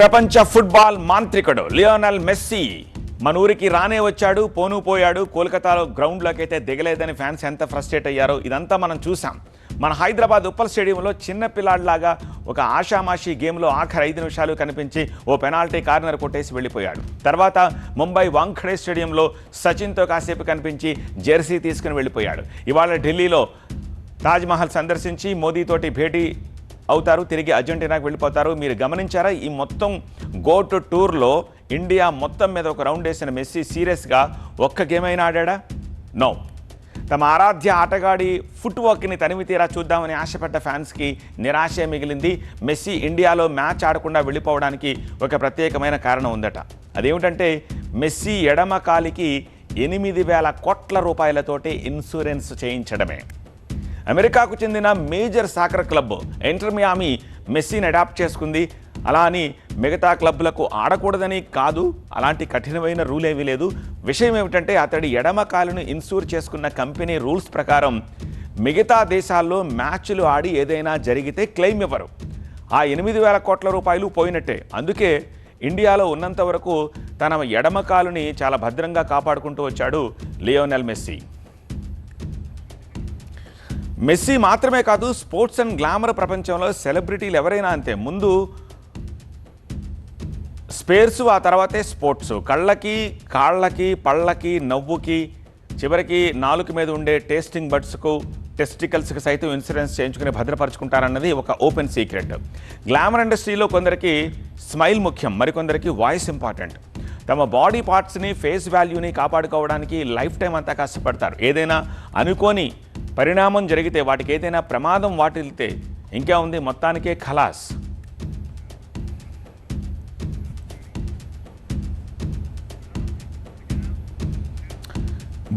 ప్రపంచ ఫుట్బాల్ మాంత్రికుడు Lionel Messi మన ఊరికి రానే వచ్చాడు, పోను పోయాడు. కోల్కతాలో గ్రౌండ్లోకి అయితే దిగలేదని ఫ్యాన్స్ ఎంత ఫ్రస్ట్రేట్ అయ్యారో ఇదంతా మనం చూసాం. మన హైదరాబాద్ ఉప్పల్ స్టేడియంలో చిన్న పిల్లాడిలాగా ఒక ఆషామాషి గేమ్లో ఆఖరి 5 నిమిషాలు కనిపించి ఓ పెనాల్టీ కార్నర్ కొట్టేసి వెళ్ళిపోయాడు. తర్వాత ముంబై వాంఖడే స్టేడియంలో సచిన్తో కాసేపు కనిపించి జెర్సీ తీసుకుని వెళ్ళిపోయాడు. ఇవాళ ఢిల్లీలో తాజ్మహల్ సందర్శించి మోదీతోటి భేటీ అవుతారు, తిరిగి అర్జెంటీనాకు వెళ్ళిపోతారు. మీరు గమనించారా, ఈ మొత్తం గోటు టూర్లో ఇండియా మొత్తం మీద ఒక రౌండ్ వేసిన మెస్సీ సీరియస్గా ఒక్క గేమ్ అయినా ఆడా? నో. తమ ఆరాధ్య ఆటగాడి ఫుట్ వర్క్ని తనివి తీరా చూద్దామని ఆశపడ్డ ఫ్యాన్స్కి నిరాశే మిగిలింది. మెస్సీ ఇండియాలో మ్యాచ్ ఆడకుండా వెళ్ళిపోవడానికి ఒక ప్రత్యేకమైన కారణం ఉందట. అదేమిటంటే మెస్సీ ఎడమ కాలికి 8,000 కోట్ల రూపాయలతోటి ఇన్సూరెన్స్ చేయించడమే. అమెరికాకు చెందిన major soccer club Inter Miami మెస్సీని అడాప్ట్ చేసుకుంది. అలా అని మిగతా క్లబ్లకు ఆడకూడదని కాదు, అలాంటి కఠినమైన రూల్ ఏమీ లేదు. విషయం ఏమిటంటే అతడి ఎడమ కాలును ఇన్సూర్ చేసుకున్న కంపెనీ రూల్స్ ప్రకారం మిగతా దేశాల్లో మ్యాచ్లు ఆడి ఏదైనా జరిగితే క్లెయిమ్ ఇవ్వరు. ఆ 8,000 కోట్ల రూపాయలు పోయినట్టే. అందుకే ఇండియాలో ఉన్నంత వరకు తన ఎడమ కాలుని చాలా భద్రంగా కాపాడుకుంటూ వచ్చాడు లియోనెల్ మెస్సీ. మెస్సీ మాత్రమే కాదు, స్పోర్ట్స్ అండ్ గ్లామర్ ప్రపంచంలో సెలబ్రిటీలు ఎవరైనా అంతే. ముందు స్పేర్స్, ఆ తర్వాతే స్పోర్ట్స్. కళ్ళకి, కాళ్ళకి, పళ్ళకి, నవ్వుకి, చివరికి నాలుక మీద ఉండే టేస్టింగ్ బడ్స్కు, టెస్టికల్స్కి సైతం ఇన్సూరెన్స్ చేయించుకుని భద్రపరుచుకుంటారన్నది ఒక ఓపెన్ సీక్రెట్. గ్లామర్ ఇండస్ట్రీలో కొందరికి స్మైల్ ముఖ్యం, మరికొందరికి వాయిస్ ఇంపార్టెంట్. తమ బాడీ పార్ట్స్ని, ఫేస్ వాల్యూని కాపాడుకోవడానికి లైఫ్ టైం అంతా కష్టపడతారు. ఏదైనా అనుకోని పరిణామం జరిగితే, వాటికి ఏదైనా ప్రమాదం వాటిల్తే ఇంకా ఉంది, మొత్తానికే ఖలాస్.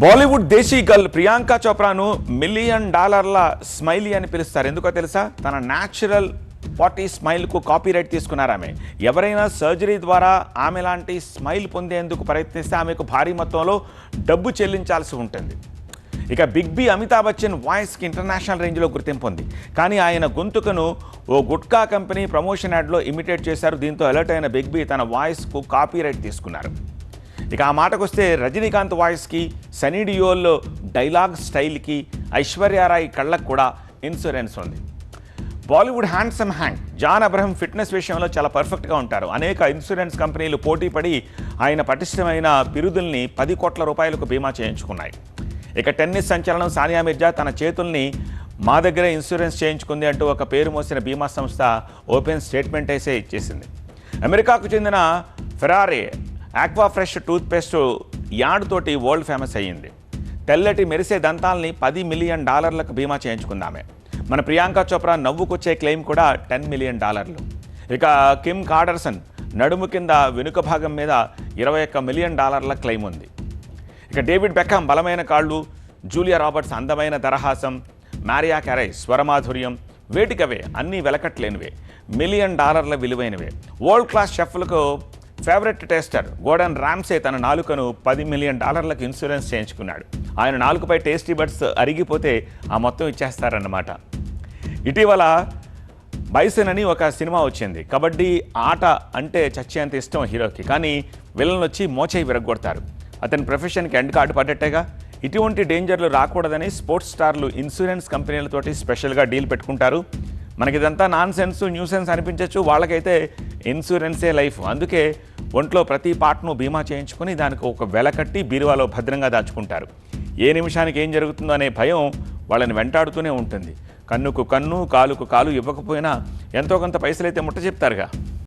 బాలీవుడ్ దేశీ గర్ల్ ప్రియాంక చోప్రాను $1 మిలియన్ స్మైలీ అని పిలుస్తారు. ఎందుకో తెలుసా? తన న్యాచురల్ పాటీ స్మైల్కు కాపీరైట్ తీసుకున్నారు ఆమె. ఎవరైనా సర్జరీ ద్వారా ఆమె లాంటి స్మైల్ పొందేందుకు ప్రయత్నిస్తే ఆమెకు భారీ మొత్తంలో డబ్బు చెల్లించాల్సి ఉంటుంది. ఇక బిగ్ బి అమితాబ్ బచ్చన్ వాయిస్కి ఇంటర్నేషనల్ రేంజ్లో గుర్తింపు ఉంది. కానీ ఆయన గొంతుకను ఓ గుట్కా కంపెనీ ప్రమోషన్ యాడ్లో ఇమిటేట్ చేశారు. దీంతో అలర్ట్ అయిన బిగ్ బి తన వాయిస్కు కాపీరైట్ తీసుకున్నారు. ఇక ఆ మాటకు వస్తే రజనీకాంత్ వాయిస్కి, సనీ డియోల్ డైలాగ్ స్టైల్కి, ఐశ్వర్యారాయ్ కళ్ళకు కూడా ఇన్సూరెన్స్ ఉంది. Bollywood handsome hunk John Abraham fitness విషయంలో చాలా పర్ఫెక్ట్గా ఉంటారు. అనేక ఇన్సూరెన్స్ కంపెనీలు పోటీపడి ఆయన పటిష్టమైన పిరుదుల్ని 10 కోట్ల రూపాయలకు బీమా చేయించుకున్నాయి. ఇక టెన్నిస్ సంచలనం సానియా మిర్జా తన చేతుల్ని మా దగ్గరే ఇన్సూరెన్స్ చేయించుకుంది అంటూ ఒక పేరు మోసిన బీమా సంస్థ ఓపెన్ స్టేట్మెంట్ వేసే ఇచ్చేసింది. అమెరికాకు చెందిన Ferrari aqua fresh toothpaste add తోటి వరల్డ్ ఫేమస్ అయ్యింది. తెల్లటి మెరిసే దంతాల్ని $10 మిలియన్ బీమా చేయించుకుందామే. మన ప్రియాంక చోప్రా నవ్వుకొచ్చే క్లెయిమ్ కూడా $10 మిలియన్. ఇక కిమ్ కార్డర్సన్ నడుము కింద వెనుక భాగం మీద $21 మిలియన్ క్లెయిమ్ ఉంది. ఇక డేవిడ్ బెకామ్ బలమైన కాళ్ళు, జూలియా రాబర్ట్స్ అందమైన దరహాసం, మారియా క్యారై స్వరమాధుర్యం, వేటికవే అన్నీ వెలకట్లేనివే, $1 మిలియన్ విలువైనవే. వరల్డ్ క్లాస్ షెఫ్లకు ఫేవరెట్ టేస్టర్ గోర్డన్ రామ్సే తన నాలుకను $10 మిలియన్ ఇన్సూరెన్స్ చేయించుకున్నాడు. ఆయన నాలుకపై టేస్టీ బడ్స్ అరిగిపోతే ఆ మొత్తం ఇచ్చేస్తారన్నమాట. ఇటీవల బైసన్ అని ఒక సినిమా వచ్చింది. కబడ్డీ ఆట అంటే చచ్చేంత ఇష్టం హీరోకి, కానీ విలన్ వచ్చి మోచేయి విరగొడతారు. అతని ప్రొఫెషన్కి ఎండ్ కార్డు పడ్డట్టేగా. ఇటువంటి డేంజర్లు రాకూడదని స్పోర్ట్స్ స్టార్లు ఇన్సూరెన్స్ కంపెనీలతోటి స్పెషల్గా డీల్ పెట్టుకుంటారు. మనకి ఇదంతా నాన్ సెన్స్, న్యూసెన్స్ అనిపించవచ్చు, వాళ్ళకైతే ఇన్సూరెన్సే లైఫ్. అందుకే ఒంట్లో ప్రతి పార్ట్ను బీమా చేయించుకొని దానికి ఒక వెల కట్టి బీరువాలో భద్రంగా దాచుకుంటారు. ఏ నిమిషానికి ఏం జరుగుతుందో అనే భయం వాళ్ళని వెంటాడుతూనే ఉంటుంది. కన్నుకు కన్ను, కాలుకు కాలు ఇవ్వకపోయినా ఎంతో కొంత పైసలైతే ముట్ట చెప్తారుగా.